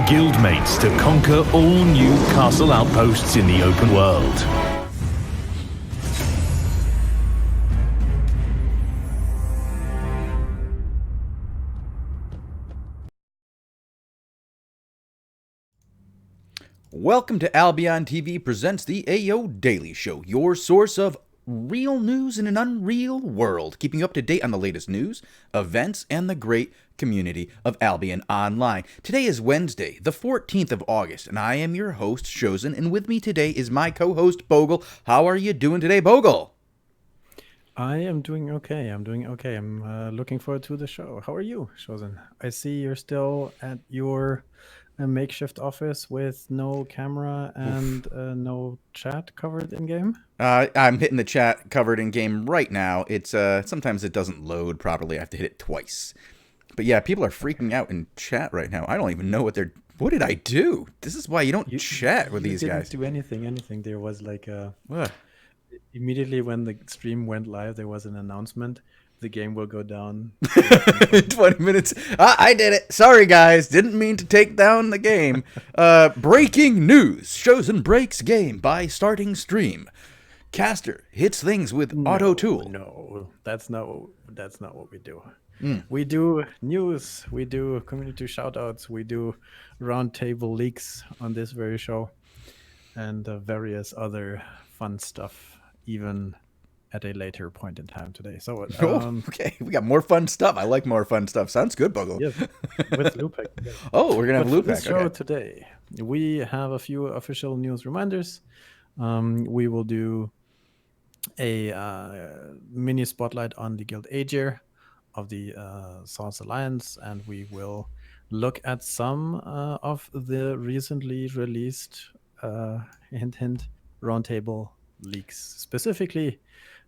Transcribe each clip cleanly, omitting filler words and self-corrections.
guildmates to conquer all new castle outposts in the open world. Welcome to Albion TV presents the AO Daily Show, your source of real news in an unreal world, keeping up to date on the latest news, events, and the great community of Albion Online. Today is Wednesday, the 14th of August, and I am your host, Shozen, and with me today is my co-host, Bogul. How are you doing today, Bogul? I am doing okay. I'm looking forward to the show. How are you, Shozen? I see you're still at your makeshift office with no camera and no chat covered in game. I'm hitting the chat covered in game right now. It's sometimes it doesn't load properly. I have to hit it twice. But yeah, people are freaking out in chat right now. I don't even know what did I do? This is why you don't chat with these guys. You didn't do anything. There was like What? Immediately when the stream went live, there was an announcement. The game will go down. 20 minutes. I did it. Sorry, guys. Didn't mean to take down the game. Breaking news. Shozen breaks game by starting stream. Caster hits things with auto tool. No, that's not what we do. We do news. We do community shoutouts. We do roundtable leaks on this very show, and various other fun stuff, even at a later point in time today. So okay, we got more fun stuff. I like more fun stuff. Sounds good, Bogul. Yes, with Lupac. Yes. Oh, we're gonna have Lupac. This show today, we have a few official news reminders. We will do a mini spotlight on the Guild Aegir of the Source Alliance, and we will look at some of the recently released hint roundtable leaks, specifically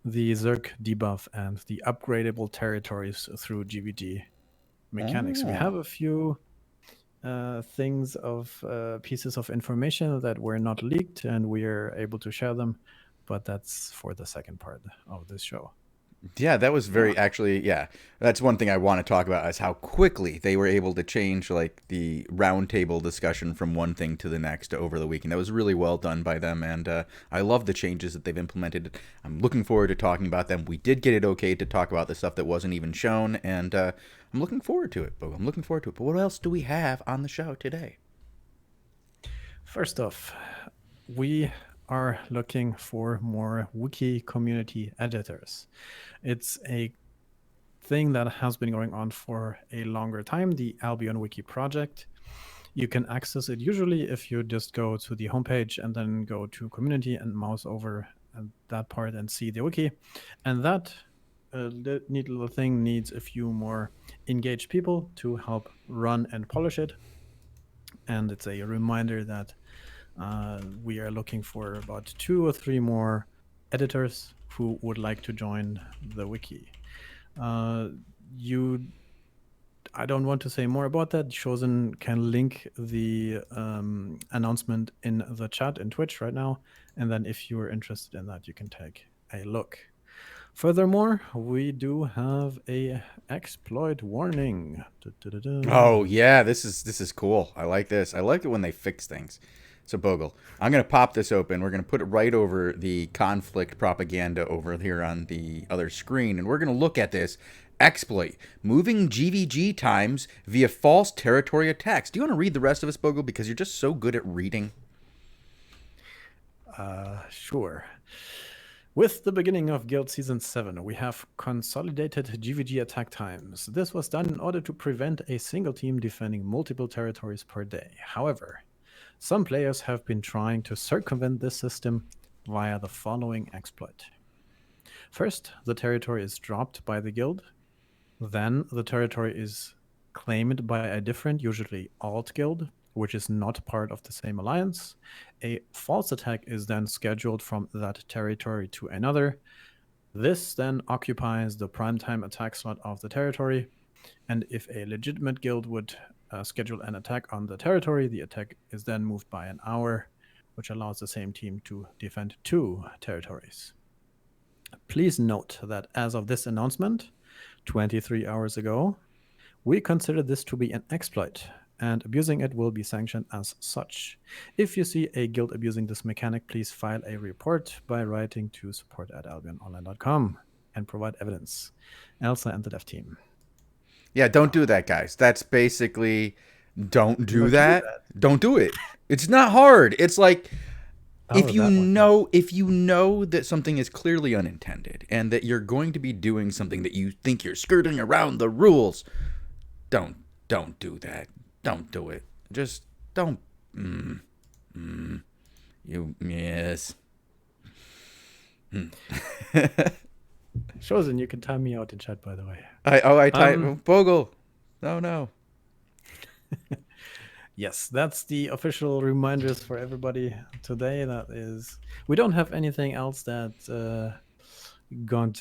the Zerg debuff and the upgradable territories through GVG mechanics. We have a few things of pieces of information that were not leaked, and we are able to share them, but that's for the second part of this show. Yeah, that was very that's one thing I want to talk about, is how quickly they were able to change like the roundtable discussion from one thing to the next over the weekend. That was really well done by them, and I love the changes that they've implemented. I'm looking forward to talking about them. We did get it okay to talk about the stuff that wasn't even shown, and I'm looking forward to it. But what else do we have on the show today? First off, we are looking for more wiki community editors. It's a thing that has been going on for a longer time, the Albion Wiki project. You can access it usually if you just go to the homepage and then go to community and mouse over that part and see the wiki. And that neat little thing needs a few more engaged people to help run and polish it. And it's a reminder that we are looking for about 2 or 3 more editors who would like to join the wiki. I don't want to say more about that. Shozen can link the announcement in the chat in Twitch right now, and then if you are interested in that, you can take a look. Furthermore, we do have a exploit warning. Oh yeah, this is cool. I like this. I like it when they fix things. So Bogul, I'm going to pop this open. We're going to put it right over the conflict propaganda over here on the other screen, and we're going to look at this exploit, moving GVG times via false territory attacks. Do you want to read the rest of this, Bogul, because you're just so good at reading? Sure. With the beginning of Guild Season 7, we have consolidated GVG attack times. This was done in order to prevent a single team defending multiple territories per day. However, some players have been trying to circumvent this system via the following exploit. First, the territory is dropped by the guild. Then the territory is claimed by a different, usually alt guild, which is not part of the same alliance. A false attack is then scheduled from that territory to another. This then occupies the primetime attack slot of the territory. And if a legitimate guild would schedule an attack on the territory, the attack is then moved by an hour, which allows the same team to defend 2 territories. Please note that as of this announcement, 23 hours ago, we consider this to be an exploit and abusing it will be sanctioned as such. If you see a guild abusing this mechanic, please file a report by writing to support@albiononline.com and provide evidence. Elsa and the dev team. Yeah, don't do that, guys. That's basically don't do Don't do that. that. Don't do it. It's not hard. It's like if that you one. know that something is clearly unintended and that you're going to be doing something that you think you're skirting around the rules, don't do that. Don't do it. Just don't. Yes. Shozen, you can time me out in chat, by the way. I type Bogul. No. Yes, that's the official reminders for everybody today. That is, we don't have anything else that got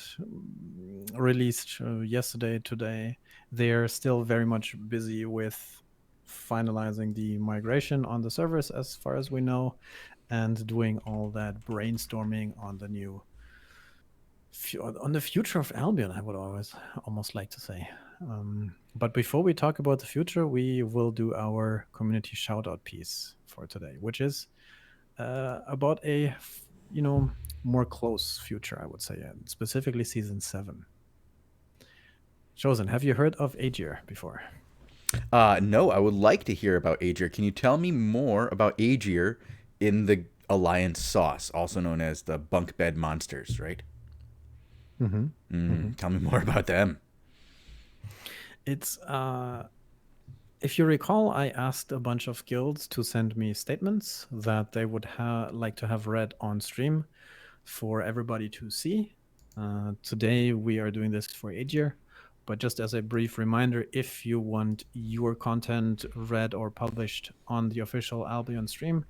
released yesterday, today. They're still very much busy with finalizing the migration on the servers, as far as we know, and doing all that brainstorming on the new, on the future of Albion, I would almost like to say. But before we talk about the future, we will do our community shout-out piece for today, which is about a, more close future, I would say, and specifically Season 7. Shozen, have you heard of Aegir before? No, I would like to hear about Aegir. Can you tell me more about Aegir in the Alliance sauce, also known as the bunk bed monsters, right? Tell me more about them. It's if you recall, I asked a bunch of guilds to send me statements that they would like to have read on stream for everybody to see. Today we are doing this for Aegir, but just as a brief reminder, if you want your content read or published on the official Albion stream,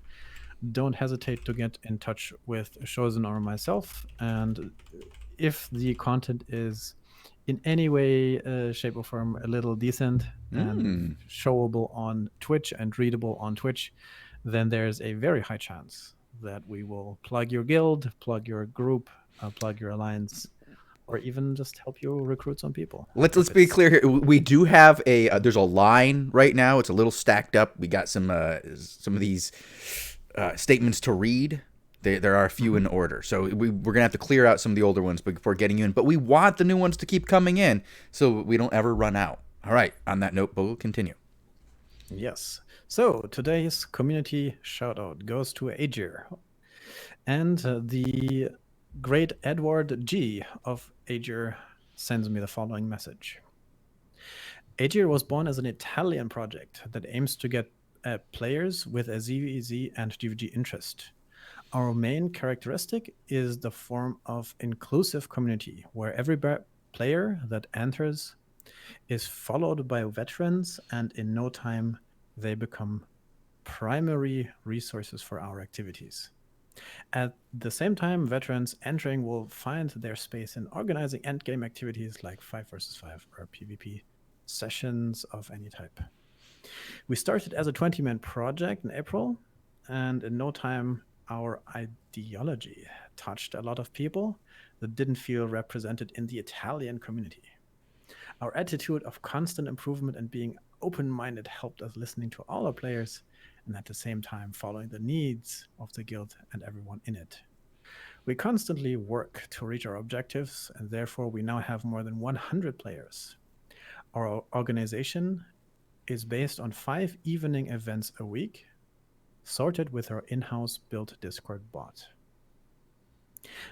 don't hesitate to get in touch with Shozen or myself. And if the content is in any way, shape, or form a little decent and showable on Twitch and readable on Twitch, then there's a very high chance that we will plug your guild, plug your group, plug your alliance, or even just help you recruit some people. Let's be clear here. We do have there's a line right now. It's a little stacked up. We got some of these statements to read. There are a few in order, so we're going to have to clear out some of the older ones before getting you in, but we want the new ones to keep coming in so we don't ever run out. All right, on that note, Bogul, continue. Yes. So today's community shout-out goes to Aegir. And the great Edward G. of Aegir sends me the following message. Aegir was born as an Italian project that aims to get players with a ZVZ and GVG interest. Our main characteristic is the form of inclusive community, where every player that enters is followed by veterans, and in no time they become primary resources for our activities. At the same time, veterans entering will find their space in organizing endgame activities like 5 versus 5 or PvP sessions of any type. We started as a 20-man project in April, and in no time our ideology touched a lot of people that didn't feel represented in the Italian community. Our attitude of constant improvement and being open-minded helped us listening to all our players and at the same time following the needs of the guild and everyone in it. We constantly work to reach our objectives, and therefore we now have more than 100 players. Our organization is based on 5 evening events a week, sorted with our in-house built Discord bot.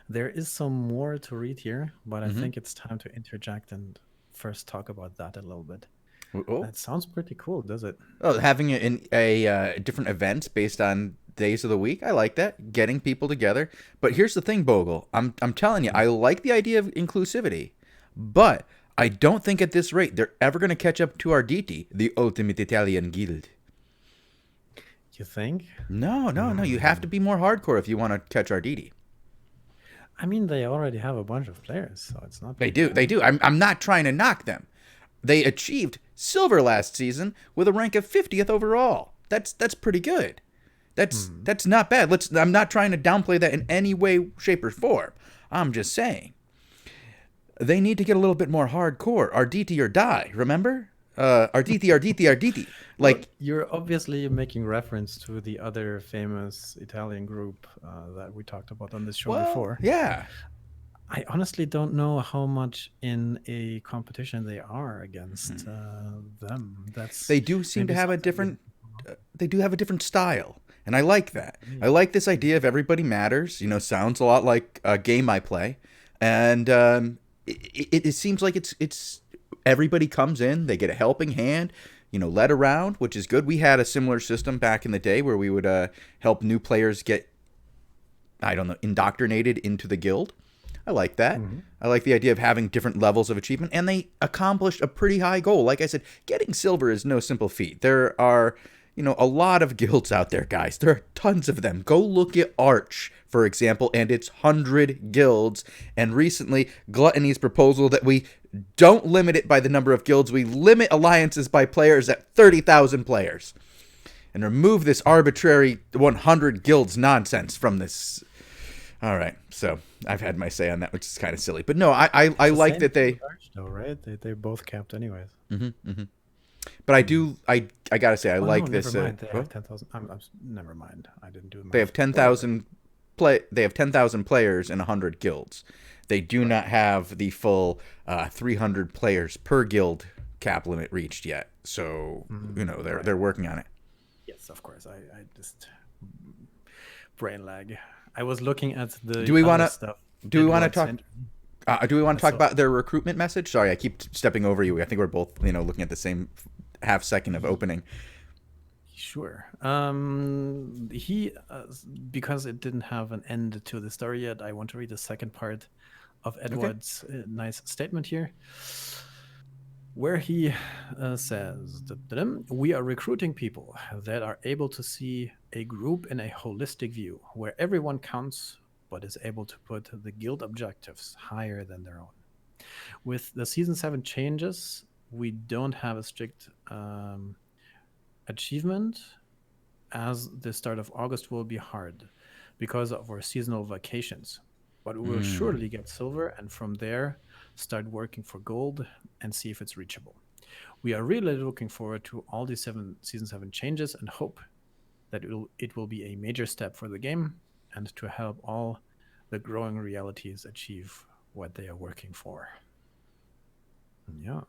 There is some more to read here, but I think it's time to interject and first talk about that a little bit. Oh. That sounds pretty cool, does it? Oh, having a different events based on days of the week. I like that. Getting people together. But here's the thing, Bogul. I'm telling you, I like the idea of inclusivity, but I don't think at this rate they're ever going to catch up to Arditi, the ultimate Italian guild. You think? No. You have to be more hardcore if you want to catch Arditi. I mean, they already have a bunch of players, so it's not... They do. I'm not trying to knock them. They achieved silver last season with a rank of 50th overall. That's pretty good. That's not bad. I'm not trying to downplay that in any way, shape, or form. I'm just saying. They need to get a little bit more hardcore. Arditi or die, remember? Arditi. Like, you're obviously making reference to the other famous Italian group that we talked about on this show well, before. yeah. I honestly don't know how much in a competition they are against them. That's They do seem to maybe have a something different. They do have a different style, and I like that. I Yeah. like this idea of everybody matters. Sounds a lot like a game I play, and it seems like it's everybody comes in, they get a helping hand, led around, which is good. We had a similar system back in the day where we would help new players get, I don't know, indoctrinated into the guild. I like that. I like the idea of having different levels of achievement, and they accomplished a pretty high goal. Like I said, getting silver is no simple feat. There are, a lot of guilds out there, guys. There are tons of them. Go look at Arch, for example, and its 100 guilds. And recently, Gluttony's proposal that we don't limit it by the number of guilds, we limit alliances by players at 30,000 players. And remove this arbitrary 100 guilds nonsense from this. All right, so I've had my say on that, which is kind of silly, but no, I like that they. Though, right? They're both capped anyways. But I gotta say I like no, this. Never mind. They have 10,000. Never mind. I didn't do the math. They have 10,000 play. They have 10,000 players and 100 guilds. They do not have the full 300 players per guild cap limit reached yet. So they're working on it. Yes, of course. I just brain lag. I was looking at the. Do we want stuff? Do we want to talk? Do we want to talk about their recruitment message? Sorry, I keep stepping over you. I think we're both, looking at the same half second of opening. Sure. He because it didn't have an end to the story yet. I want to read the second part of Edward's nice statement here, where he says, "We are recruiting people that are able to see a group in a holistic view, where everyone counts, but is able to put the guild objectives higher than their own. With the Season 7 changes, we don't have a strict achievement, as the start of August will be hard because of our seasonal vacations. But we will surely get silver, and from there start working for gold and see if it's reachable. We are really looking forward to all these Season 7 changes and hope that it will be a major step for the game and to help all the growing realities achieve what they are working for." Yeah.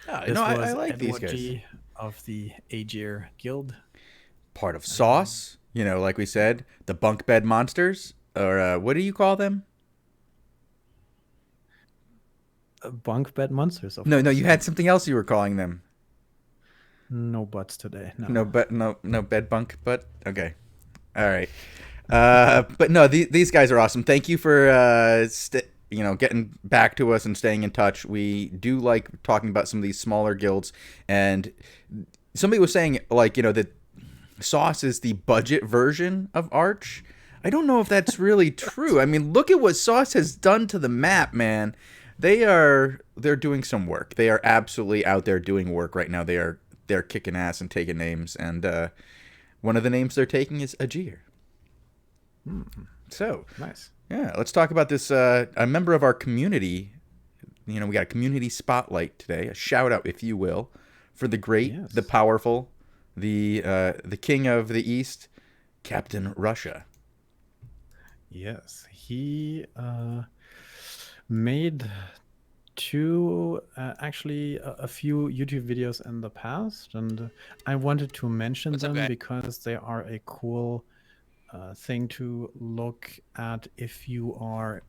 I like Edward these guys. G of the Aegir Guild. Part of Sauce, like we said, the bunk bed monsters, or what do you call them? Bunk bed monsters. No, you had something else you were calling them. No butts today. No bed bunk butt. Okay, all right. But no, these guys are awesome. Thank you for getting back to us and staying in touch. We do like talking about some of these smaller guilds, and somebody was saying that Sauce is the budget version of Arch. I don't know if that's really true. I mean, look at what Sauce has done to the map, man. They're doing some work. They are absolutely out there doing work right now. They're kicking ass and taking names, and one of the names they're taking is Aegir. So nice. Yeah, let's talk about this. A member of our community. We got a community spotlight today. A shout out, if you will, for the great, the powerful, the king of the East, Captain Russia. Yes, he made actually a few YouTube videos in the past, and I wanted to mention them because they are a cool thing to look at if you are,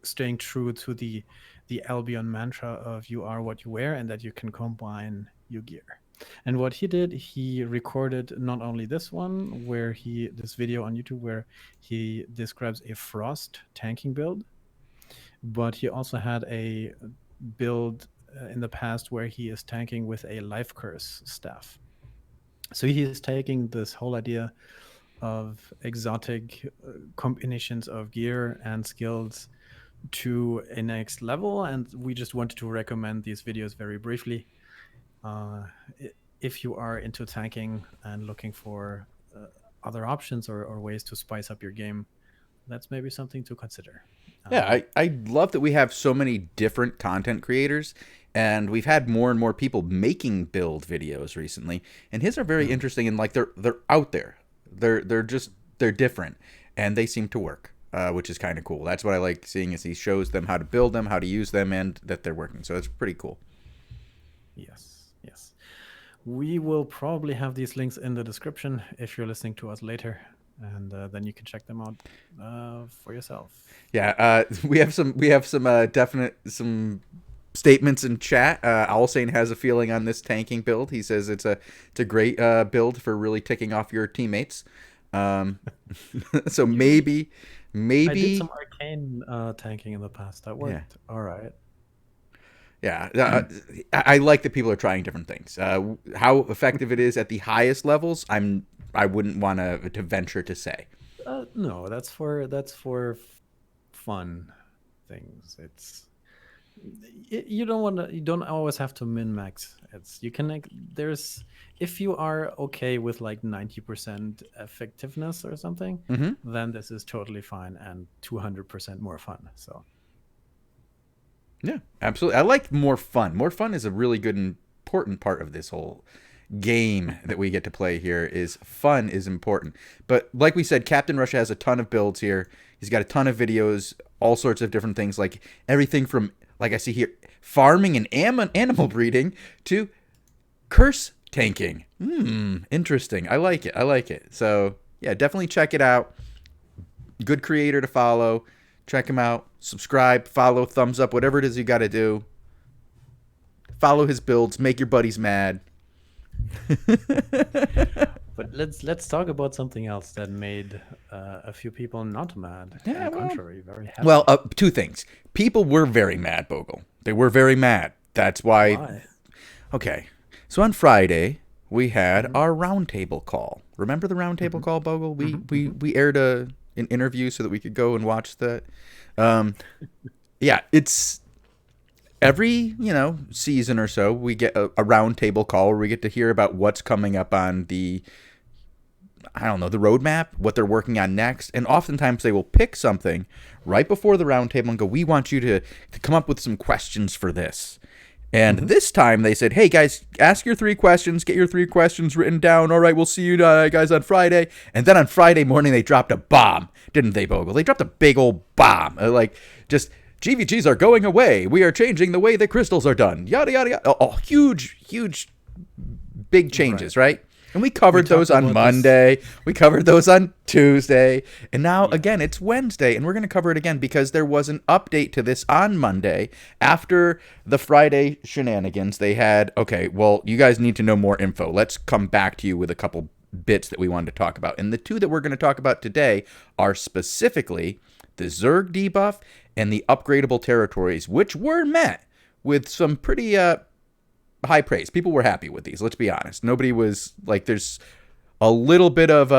staying true to the Albion mantra of you are what you wear, and that you can combine your gear. And what he did, he recorded not only this video on YouTube where he describes a Frost tanking build, but he also had a build in the past where he is tanking with a Life Curse staff. So he is taking this whole idea of exotic combinations of gear and skills to a next level, and we just wanted to recommend these videos very briefly. If you are into tanking and looking for other options or ways to spice up your game, that's maybe something to consider. Yeah, I love that we have so many different content creators, and we've had more and more people making build videos recently. And his are very interesting, and like they're out there. They're different, and they seem to work, which is kind of cool. That's what I like seeing, is he shows them how to build them, how to use them, and that they're working. So it's pretty cool. Yes, yes. We will probably have these links in the description if you're listening to us later, and then you can check them out for yourself. Yeah, we have some definite some statements in chat. Owlsane has a feeling on this tanking build. He says it's a great build for really ticking off your teammates. So maybe I did some arcane tanking in the past. That worked all right. Yeah, I like that people are trying different things. How effective it is at the highest levels, I wouldn't want to venture to say. No, that's for fun things. You don't always have to min max. You can there's if you are okay with like 90% effectiveness or something, then this is totally fine and 200% more fun. So yeah, absolutely. I like more fun. More fun is a really good important part of this whole game that we get to play here. Is fun is important. But like we said, Captain Russia has a ton of builds here. He's got a ton of videos, all sorts of different things, like everything from, like I see here, farming and animal breeding to curse tanking. Interesting. I like it. So yeah, definitely check it out. Good creator to follow. Check him out. Subscribe, follow, thumbs up, whatever it is you got to do. Follow his builds. Make your buddies mad. But let's talk about something else that made a few people not mad. Yeah, on the contrary, very happy. Well, two things. People were very mad, Bogul. They were very mad. That's why. Okay. So on Friday, we had our roundtable call. Remember the roundtable call, Bogul? We aired an interview so that we could go and watch that. Yeah, it's every season or so we get a roundtable call where we get to hear about what's coming up on the roadmap, what they're working on next, and oftentimes they will pick something right before the roundtable and go, "We want you to come up with some questions for this." And this time they said, "Hey guys, ask your 3 questions, get your 3 questions written down. All right, we'll see you guys on Friday." And then on Friday morning they dropped a bomb, didn't they, Bogul? They dropped a big old bomb, like just GVGs are going away. We are changing the way the crystals are done. Yada yada yada. Oh, huge, big changes, right? And we covered those on Monday. We covered those on Tuesday. And now, again, it's Wednesday. And we're going to cover it again because there was an update to this on Monday. After the Friday shenanigans, they had, okay, well, you guys need to know more info. Let's come back to you with a couple bits that we wanted to talk about. And the 2 that we're going to talk about today are specifically the Zerg debuff and the upgradable territories, which were met with some pretty high praise. People were happy with these. Let's be honest. Nobody was like, there's a little bit of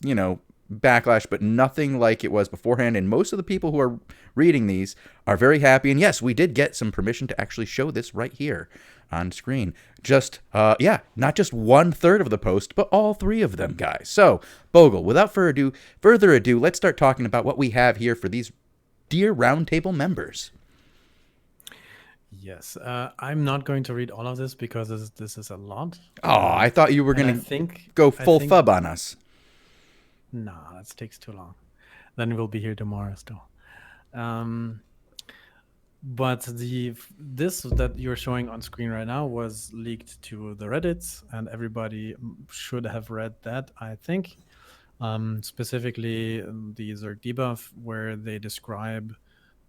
backlash, but nothing like it was beforehand. And most of the people who are reading these are very happy. And yes, we did get some permission to actually show this right here on screen. Just, not just 1/3 of the post, but all 3 of them, guys. So, Bogul, without further ado, let's start talking about what we have here for these dear roundtable members. Yes, I'm not going to read all of this because this is a lot. Oh, I thought you were going to go full fub on us. Nah, that takes too long. Then we'll be here tomorrow still. But this that you're showing on screen right now was leaked to the Reddits, and everybody should have read that, I think. Specifically, the Zerg debuff, where they describe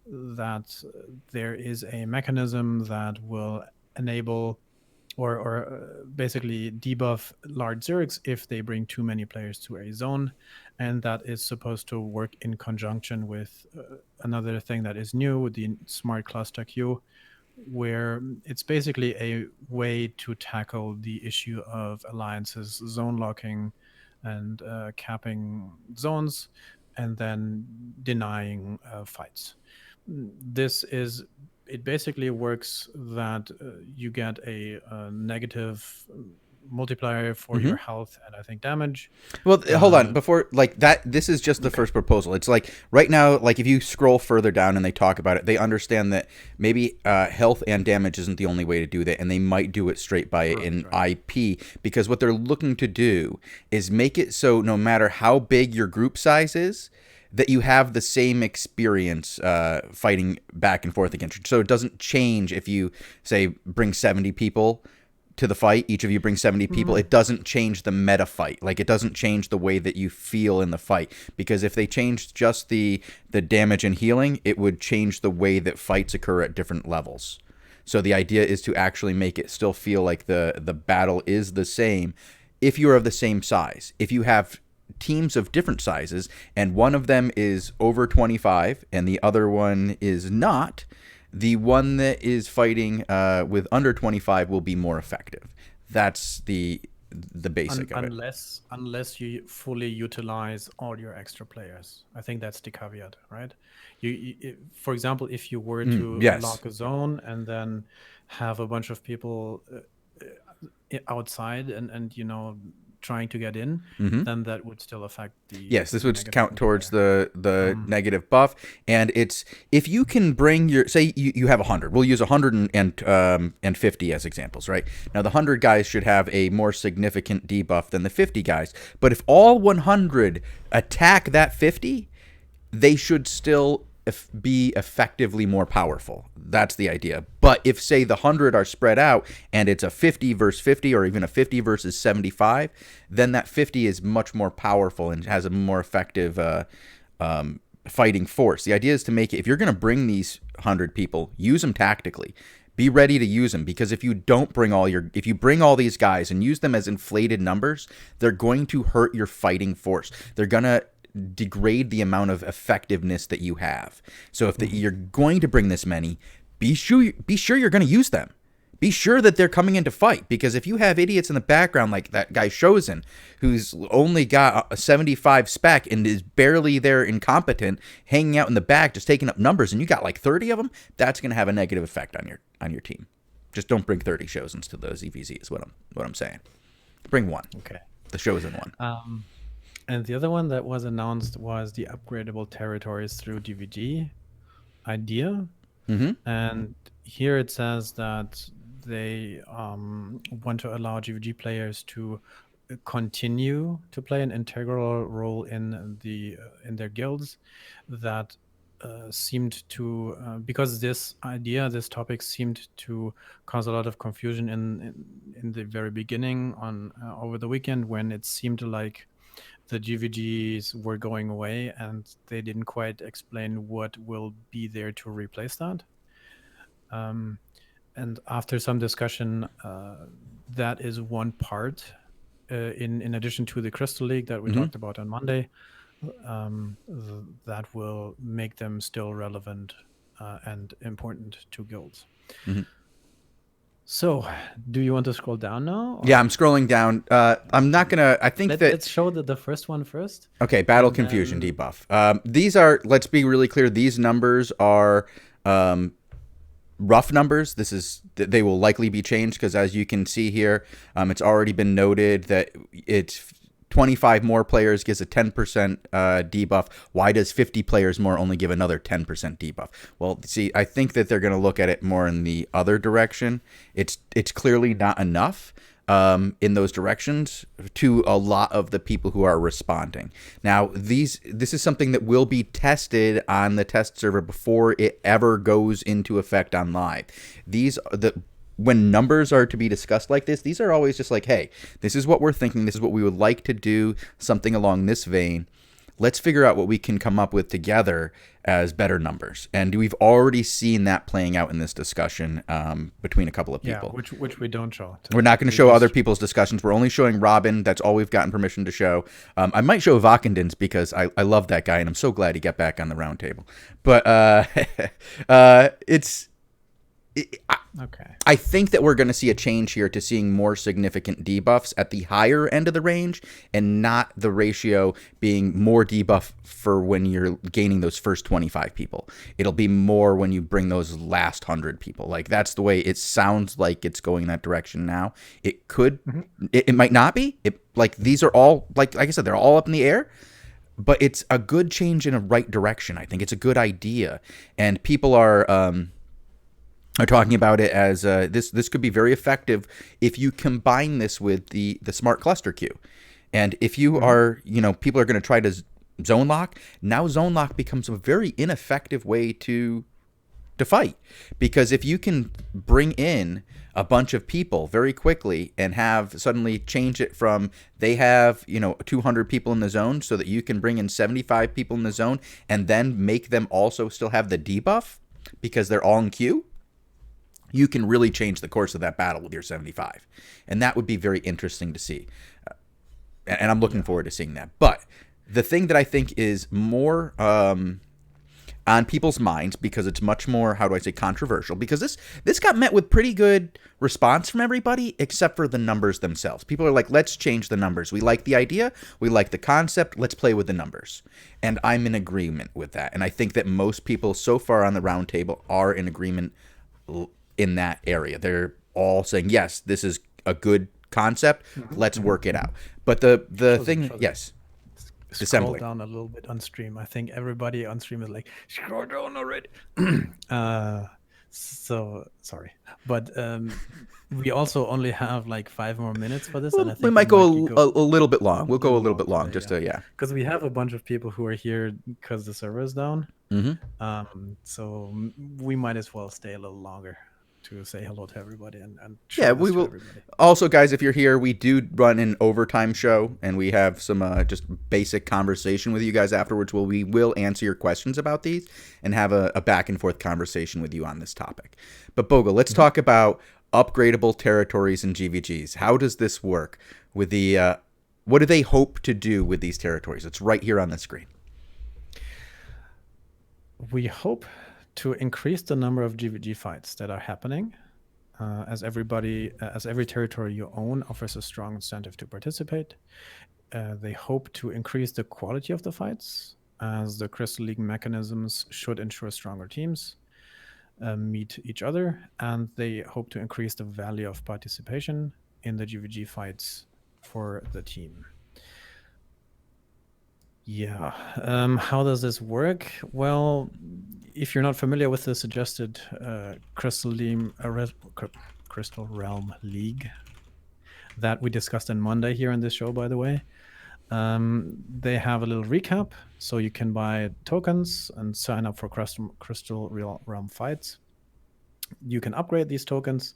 that there is a mechanism that will enable or basically debuff large Zergs if they bring too many players to a zone, and that is supposed to work in conjunction with another thing that is new, the smart cluster queue, where it's basically a way to tackle the issue of alliances zone locking and capping zones and then denying fights. It basically works that you get a negative multiplier for your health and I think damage. Well, hold on. Before like that, this is just the first proposal. It's like right now, like if you scroll further down and they talk about it, they understand that maybe health and damage isn't the only way to do that, and they might do it straight by an IP, because what they're looking to do is make it so no matter how big your group size is, that you have the same experience fighting back and forth against you. So it doesn't change if you, say, bring 70 people to the fight. Each of you brings 70 people. It doesn't change the meta fight. Like, it doesn't change the way that you feel in the fight. Because if they changed just the damage and healing, it would change the way that fights occur at different levels. So the idea is to actually make it still feel like the battle is the same if you're of the same size. If you have teams of different sizes and one of them is over 25 and the other one is not, the one that is fighting with under 25 will be more effective. That's the basic of it. Unless you fully utilize all your extra players. I think that's the caveat, right? For example, if you were to lock a zone and then have a bunch of people outside and trying to get in, then that would still affect the... Yes, this would count towards the negative buff. And it's, if you can bring your... Say you have 100. We'll use 150 as examples, right? Now, the 100 guys should have a more significant debuff than the 50 guys. But if all 100 attack that 50, they should still be effectively more powerful. That's the idea. But if, say, the 100 are spread out and it's a 50 versus 50 or even a 50 versus 75, then that 50 is much more powerful and has a more effective fighting force. The idea is to make it, if you're going to bring these 100 people, use them tactically. Be ready to use them, because if you don't bring if you bring all these guys and use them as inflated numbers, they're going to hurt your fighting force. They're going to degrade the amount of effectiveness that you have. So if you're going to bring this many, be sure you're going to use them. Be sure that they're coming in to fight, because if you have idiots in the background like that guy Shozen, who's only got a 75 spec and is barely there, incompetent, hanging out in the back just taking up numbers, and you got like 30 of them, that's going to have a negative effect on your team. Just don't bring 30 Shozens to those EVZ is what I'm saying. Bring one. Okay. The Shozen one. And the other one that was announced was the upgradable territories through DVD idea. And here it says that they want to allow GVG players to continue to play an integral role in their guilds. That seemed to because this topic seemed to cause a lot of confusion in the very beginning over the weekend, when it seemed like the GVGs were going away and they didn't quite explain what will be there to replace that. And after some discussion, that is one part, in addition to the Crystal League that we talked about on Monday, that will make them still relevant and important to guilds. So, do you want to scroll down now? Yeah, I'm scrolling down. I'm not going to... I think let's show the first one first. Okay, Battle Confusion debuff. These are... Let's be really clear. These numbers are rough numbers. They will likely be changed, because as you can see here, it's already been noted that it's 25 more players gives a 10% debuff. Why does 50 players more only give another 10% debuff? Well, see, I think that they're going to look at it more in the other direction. It's clearly not enough in those directions to a lot of the people who are responding. Now, this is something that will be tested on the test server before it ever goes into effect on live. When numbers are to be discussed like this, these are always just like, hey, this is what we're thinking. This is what we would like to do, something along this vein. Let's figure out what we can come up with together as better numbers. And we've already seen that playing out in this discussion between a couple of people. Yeah, which we don't show. We're not going to show other people's discussions. We're only showing Robin. That's all we've gotten permission to show. I might show Vakenden's, because I love that guy, and I'm so glad he got back on the round table. But Okay. I think that we're going to see a change here to seeing more significant debuffs at the higher end of the range, and not the ratio being more debuff for when you're gaining those first 25 people. It'll be more when you bring those last 100 people. Like, that's the way it sounds like it's going in that direction now. It could, it might not be. Like, these are all, like I said, they're all up in the air. But it's a good change in a right direction. I think it's a good idea, and people are talking about it as this could be very effective if you combine this with the smart cluster queue. And if you are, people are going to try to zone lock. Now zone lock becomes a very ineffective way to fight, because if you can bring in a bunch of people very quickly and have suddenly change it from they have 200 people in the zone, so that you can bring in 75 people in the zone and then make them also still have the debuff because they're all in queue, you can really change the course of that battle with your 75. And that would be very interesting to see. And I'm looking forward to seeing that. But the thing that I think is more on people's minds, because it's much more, how do I say, controversial, because this got met with pretty good response from everybody except for the numbers themselves. People are like, let's change the numbers. We like the idea. We like the concept. Let's play with the numbers. And I'm in agreement with that. And I think that most people so far on the round table are in agreement in that area. They're all saying, yes, this is a good concept. Let's work it out. But the thing, yes. Scroll down a little bit on stream. I think everybody on stream is like, scroll down already. So sorry, but we also only have like 5 more minutes for this, and I think we might go a little bit long. We'll go a little bit long, just to because we have a bunch of people who are here because the server is down. So we might as well stay a little longer to say hello to everybody and we will. Also, guys, if you're here, we do run an overtime show, and we have some just basic conversation with you guys afterwards. We will answer your questions about these and have a back and forth conversation with you on this topic. But Bogul, let's talk about upgradable territories and GVGs. How does this work with the? What do they hope to do with these territories? It's right here on the screen. We hope to increase the number of GVG fights that are happening, as every territory you own offers a strong incentive to participate. They hope to increase the quality of the fights, as the Crystal League mechanisms should ensure stronger teams meet each other, and they hope to increase the value of participation in the GVG fights for the team. Yeah. How does this work? Well, if you're not familiar with the suggested Crystal Realm League that we discussed on Monday here on this show, by the way, they have a little recap, so you can buy tokens and sign up for Crystal Realm fights. You can upgrade these tokens,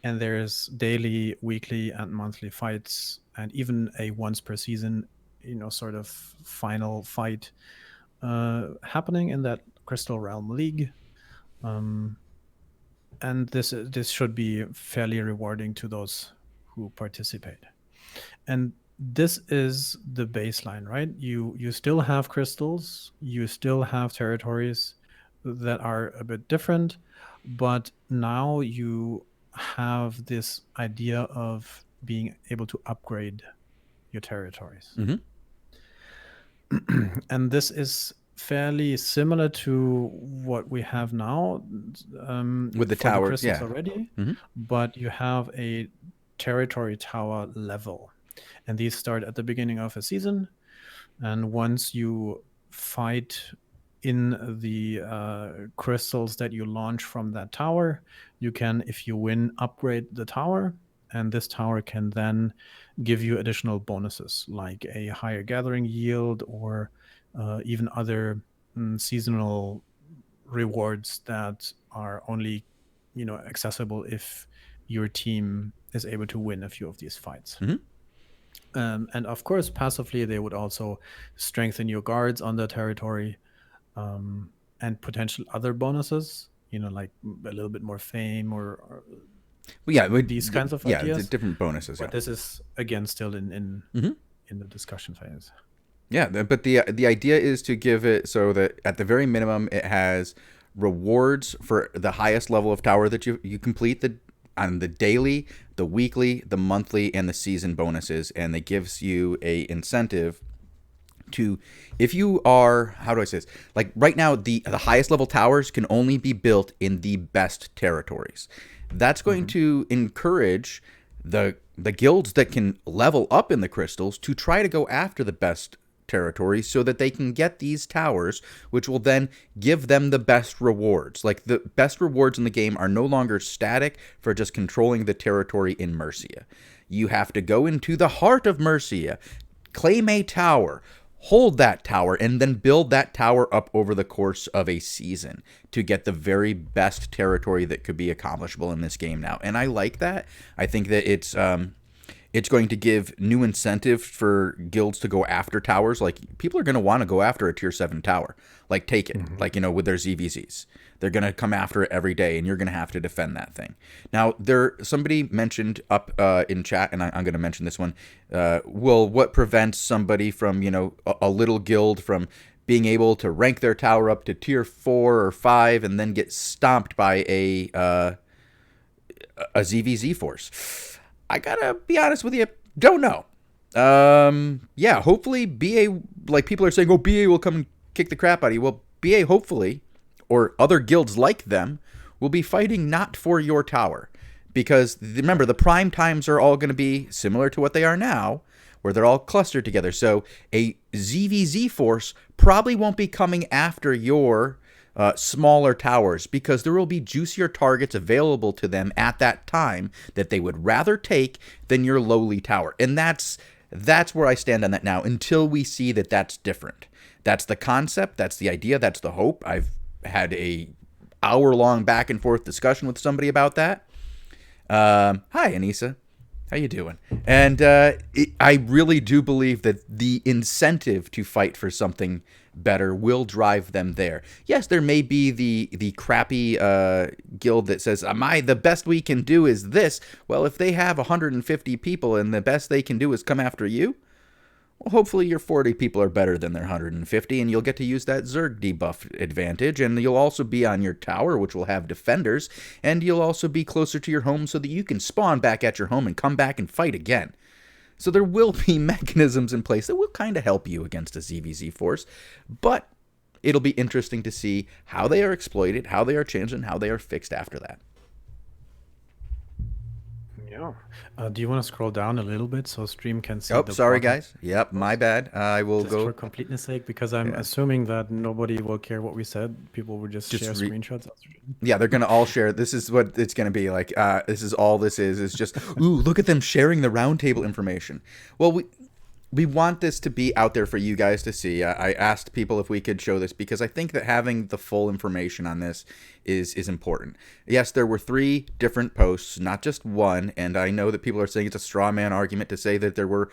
and there's daily, weekly, and monthly fights, and even a once per season sort of final fight happening in that Crystal Realm League. And this should be fairly rewarding to those who participate. And this is the baseline, right? You still have crystals, you still have territories that are a bit different, but now you have this idea of being able to upgrade your territories. And this is fairly similar to what we have now with the towers, already, but you have a territory tower level, and these start at the beginning of a season, and once you fight in the crystals that you launch from that tower, you can, if you win, upgrade the tower, and this tower can then give you additional bonuses like a higher gathering yield, or even other seasonal rewards that are only accessible if your team is able to win a few of these fights. And of course, passively, they would also strengthen your guards on the territory, and potential other bonuses, like a little bit more fame or these kinds of ideas. Different bonuses. But this is again still in the discussion phase. Yeah, but the idea is to give it so that at the very minimum it has rewards for the highest level of tower that you complete on the daily, the weekly, the monthly, and the season bonuses, and it gives you a incentive to, if you are, how do I say this? Like right now, the highest level towers can only be built in the best territories. That's going to encourage the guilds that can level up in the crystals to try to go after the best territories so that they can get these towers, which will then give them the best rewards. Like the best rewards in the game are no longer static for just controlling the territory in Mercia. You have to go into the heart of Mercia, claim a tower, hold that tower, and then build that tower up over the course of a season to get the very best territory that could be accomplishable in this game now. And I like that. I think that it's going to give new incentive for guilds to go after towers. Like, people are going to want to go after a tier 7 tower. Like, take it. Like, with their ZVZs. They're going to come after it every day, and you're going to have to defend that thing. Now, somebody mentioned up in chat, and I'm going to mention this one. What prevents somebody from, a little guild from being able to rank their tower up to tier 4 or 5 and then get stomped by a ZVZ force? I gotta be honest with you, don't know. Yeah, hopefully BA, like people are saying, oh, BA will come and kick the crap out of you. Well, BA hopefully, or other guilds like them, will be fighting not for your tower. Because remember, the prime times are all going to be similar to what they are now, where they're all clustered together. So a ZVZ force probably won't be coming after your smaller towers, because there will be juicier targets available to them at that time that they would rather take than your lowly tower. And that's where I stand on that now, until we see that that's different. That's the concept, that's the idea, that's the hope. I've had a hour-long back and forth discussion with somebody about that. Hi, Anissa. How you doing? And I really do believe that the incentive to fight for something better will drive them there. Yes, there may be the crappy guild that says, the best we can do is this. Well, if they have 150 people and the best they can do is come after you, well, hopefully your 40 people are better than their 150, and you'll get to use that Zerg debuff advantage, and you'll also be on your tower, which will have defenders, and you'll also be closer to your home so that you can spawn back at your home and come back and fight again. So there will be mechanisms in place that will kind of help you against a ZVZ force, but it'll be interesting to see how they are exploited, how they are changed, and how they are fixed after that. Yeah. Do you want to scroll down a little bit so stream can see? Oh, sorry, guys. Yep, my bad. I will just go for completeness sake, because I'm assuming that nobody will care what we said. People will just share screenshots. Yeah, they're gonna all share. This is what it's gonna be like. This is all this is. It's just, ooh, look at them sharing the roundtable information. Well, we want this to be out there for you guys to see. I asked people if we could show this because I think that having the full information on this is important. Yes, there were 3 different posts, not just one, and I know that people are saying it's a straw man argument to say that there were,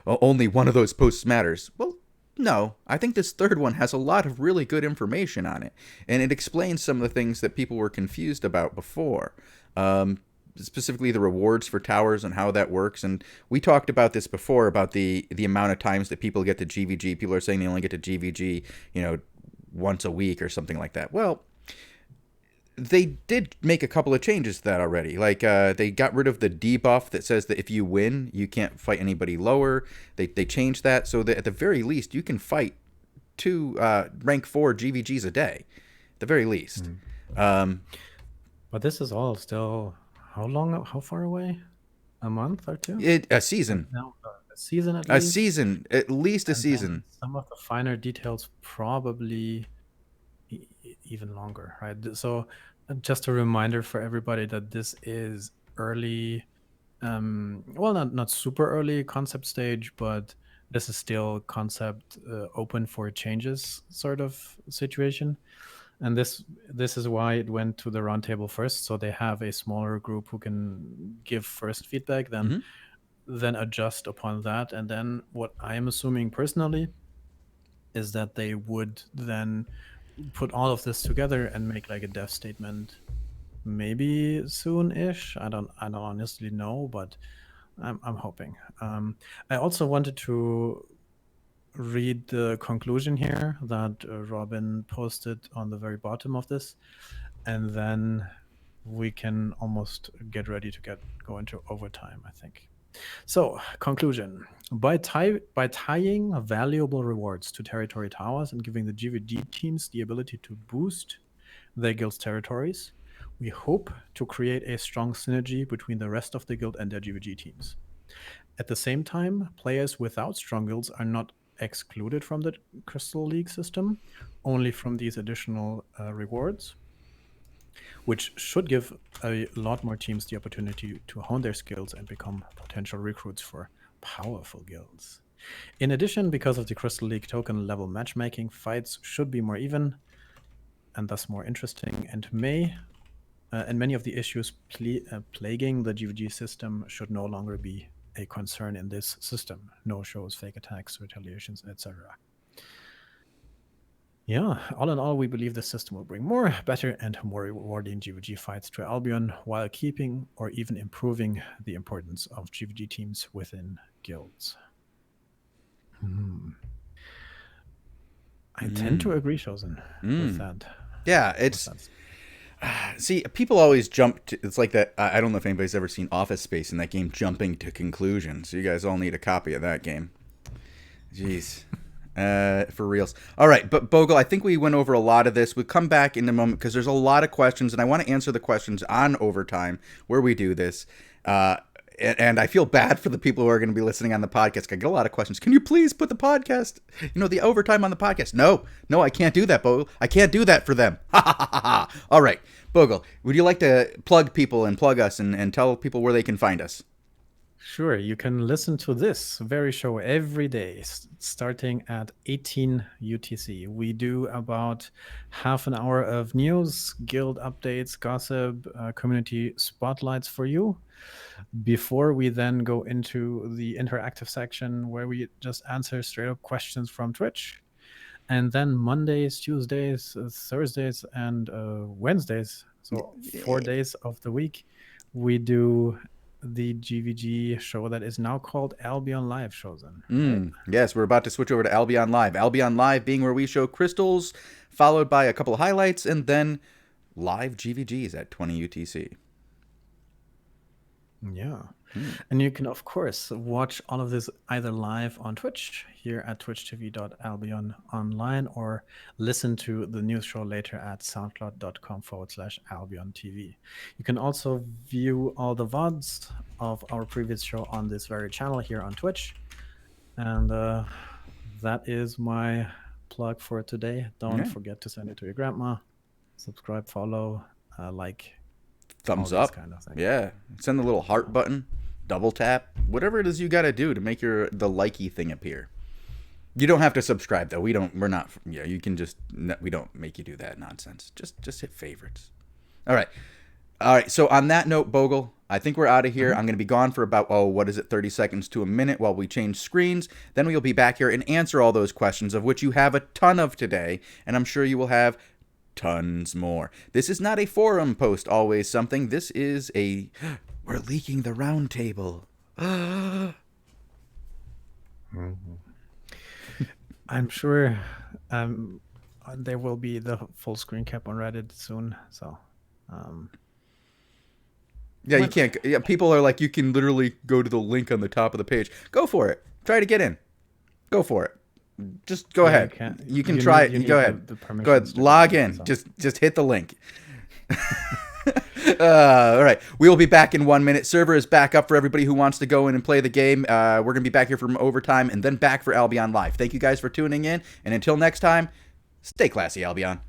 only one of those posts matters. Well, no, I think this 3rd one has a lot of really good information on it, and it explains some of the things that people were confused about before. Specifically the rewards for towers and how that works. And we talked about this before, about the amount of times that people get to GVG. People are saying they only get to GVG, once a week or something like that. Well, they did make a couple of changes to that already. Like, they got rid of the debuff that says that if you win, you can't fight anybody lower. They changed that so that at the very least, you can fight 2 rank 4 GVGs a day. At the very least. But this is all still... How far away? A month or 2? A season. No, a season at least? A season. At least a season. Some of the finer details probably even longer, right? So just a reminder for everybody that this is early, well, not super early concept stage, but this is still concept open for changes sort of situation. And this is why it went to the roundtable first, so they have a smaller group who can give first feedback, then adjust upon that. And then what I am assuming personally is that they would then put all of this together and make like a dev statement, maybe soon-ish. I don't honestly know, but I'm hoping. I also wanted to read the conclusion here that Robin posted on the very bottom of this, and then we can almost get ready to go into overtime, I think. So, conclusion. By tying valuable rewards to territory towers and giving the GVG teams the ability to boost their guild's territories, we hope to create a strong synergy between the rest of the guild and their GVG teams. At the same time, players without strong guilds are not excluded from the Crystal League system, only from these additional rewards, which should give a lot more teams the opportunity to hone their skills and become potential recruits for powerful guilds. In addition, because of the Crystal League token level matchmaking, fights should be more even and thus more interesting, and many of the issues plaguing the GVG system should no longer be a concern in this system. No shows, fake attacks, retaliations, etc. Yeah, all in all, we believe this system will bring more, better, and more rewarding GVG fights to Albion while keeping or even improving the importance of GVG teams within guilds. I tend to agree, Shozen, with that. Yeah, it's... See, people always jump to... It's like that... I don't know if anybody's ever seen Office Space in that game, jumping to conclusions. You guys all need a copy of that game. Jeez. For reals. All right, but Bogul, I think we went over a lot of this. We'll come back in a moment because there's a lot of questions, and I want to answer the questions on overtime where we do this. And I feel bad for the people who are going to be listening on the podcast. I get a lot of questions. Can you please put the podcast, the overtime on the podcast? No, I can't do that, Bogul. I can't do that for them. All right, Bogul, would you like to plug people and plug us and tell people where they can find us? Sure, you can listen to this very show every day, starting at 18 UTC. We do about half an hour of news, guild updates, gossip, community spotlights for you, before we then go into the interactive section where we just answer straight up questions from Twitch. And then Mondays, Tuesdays, Thursdays, and Wednesdays, so 4 days of the week, we do the GVG show that is now called Albion Live, Shozen. Right? Yes, we're about to switch over to Albion Live. Albion Live being where we show crystals, followed by a couple of highlights, and then live GVGs at 20 UTC. Yeah. And you can, of course, watch all of this either live on Twitch here at twitchtv.albiononline or listen to the news show later at soundcloud.com/AlbionTV. You can also view all the VODs of our previous show on this very channel here on Twitch. And that is my plug for today. Don't forget to send it to your grandma. Subscribe, follow, like, thumbs up, kind of thing. Yeah, send the little heart button, double tap, whatever it is you got to do to make the likey thing appear. You don't have to subscribe though. You can just, we don't make you do that nonsense. Just hit favorites. All right. So on that note, Bogul, I think we're out of here. I'm going to be gone for about 30 seconds to a minute while we change screens. Then we'll be back here and answer all those questions, of which you have a ton of today, and I'm sure you will have tons more. This is not a forum post, always something. This is we're leaking the round table. I'm sure there will be the full screen cap on Reddit soon. So, you can't. Yeah, people are like, you can literally go to the link on the top of the page. Go for it. Try to get in. Go for it. Just go ahead. You can try it. Go ahead. Go ahead. Log in. So. Just hit the link. All right. We will be back in 1 minute. Server is back up for everybody who wants to go in and play the game. We're going to be back here from overtime and then back for Albion Live. Thank you guys for tuning in. And until next time, stay classy, Albion.